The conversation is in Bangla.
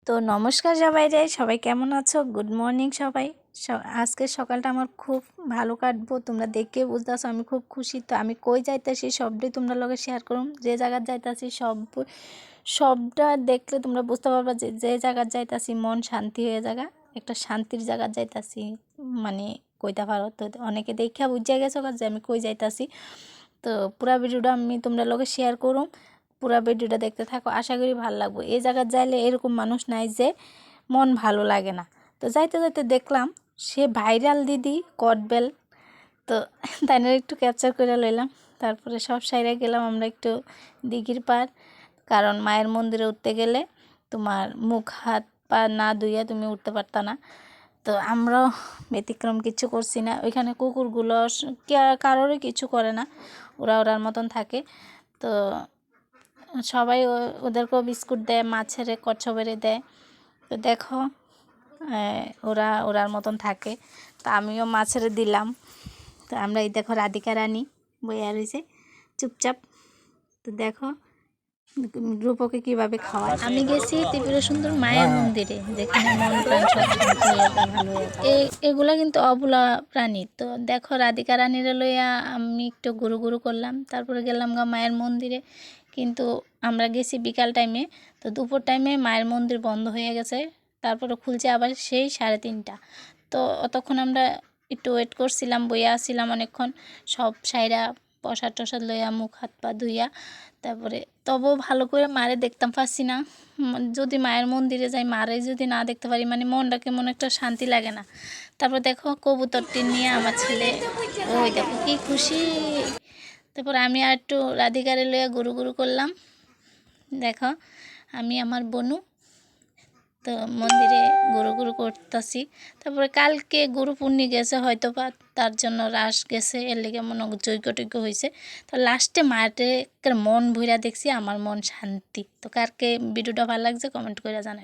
তো নমস্কার সবাই কেমন আছো? গুড মর্নিং সবাই। আজকের সকালটা আমার খুব ভালো কাটবো, তোমরা দেখে বুঝতেছো আমি খুব খুশি। তো আমি কই যাইতাছি সবটাই তোমরা লগে শেয়ার করুম। যে জায়গায় যাইতাছি সবটা দেখলে তোমরা বুঝতে পারবা যে যে জায়গায় যাইতাছি মন শান্তি হয়ে জায়গা, একটা শান্তির জায়গায় যাইতাছি। মানে কইতে পারো তো, অনেকে দেখা বুঝে গেছো যে আমি কই যাইতাছি। তো পুরা ভিডিওটা আমি তোমরা লগে শেয়ার করুম, পুরা ভিডিওটা দেখতে থাকো, আশা করি ভালো লাগবে। এই জায়গায় যাইলে এরকম মানুষ নাই যে মন ভালো লাগে না। তো যাইতে যাইতে দেখলাম সে ভাইরাল দিদি কটবেল, তো তাই একটু ক্যাপচার করে লইলাম। তারপরে সব সাইডে গেলাম আমরা একটু দিঘির পার, কারণ মায়ের মন্দিরে উঠতে গেলে তোমার মুখ হাত পা না ধুইয়া তুমি উঠতে পারতা না। তো আমরাও ব্যতিক্রম কিছু করছি না। ওইখানে কুকুরগুলো কারোরই কিছু করে না, ওরা ওরার মতন থাকে। তো সবাই ওদেরকেও বিস্কুট দেয়, মাছেরে কচ্ছপেরে দেয়। তো দেখো ওরা ওরার মতন থাকে। তো আমিও মাছেরে দিলাম। তো আমরা এই দেখো রাধিকা রানী বইয়া রয়েছে চুপচাপ। তো দেখো রূপকে কীভাবে খাওয়ায়। আমি গেছি ত্রিপুরা সুন্দর মায়ের মন্দিরে, যেখানে মন প্রাণ সব শান্তি হয়ে যায়, ভালো হয়ে যায়। এগুলা কিন্তু অবলা প্রাণী। তো দেখো রাধিকা রানীরা লইয়া আমি একটু ঘুরু ঘুরু করলাম, তারপরে গেলাম গা মায়ের মন্দিরে। কিন্তু আমরা গেছি বিকাল টাইমে, তো দুপুর টাইমে মায়ের মন্দির বন্ধ হয়ে গেছে। তারপরে খুলছে আবার সেই 3:30। তো অতক্ষণ আমরা একটু ওয়েট করছিলাম, বইয়া আসছিলাম অনেকক্ষণ, সব সাইরা প্রসাদ টসাদ লইয়া মুখ হাত পা ধুইয়া। তারপরে তবুও ভালো করে মারে দেখতাম পাচ্ছি না। যদি মায়ের মন্দিরে যাই, মারে যদি না দেখতে পারি মানে মনটা কেমন একটা শান্তি লাগে না। তারপর দেখো কবুতরটি নিয়ে আমার ছেলে, ওই দেখো কি খুশি। তারপর আমি আর একটু রাধিকারে লইয়া গুরু গুরু করলাম। দেখো আমি আমার বনু তো মন্দিরে গুরু গুরু করতেছি। তারপরে কালকে গুরু পূর্ণি গেছে হয়তো বা, তার জন্য রাস গেছে, এর লেগে মনে যজ্ঞ টজ্ঞ হয়েছে। তো লাস্টে মায়ের মন ভইরা দেখছি, আমার মন শান্তি। তো কারকে ভিডিওটা ভালো লাগছে কমেন্ট করে জানাই।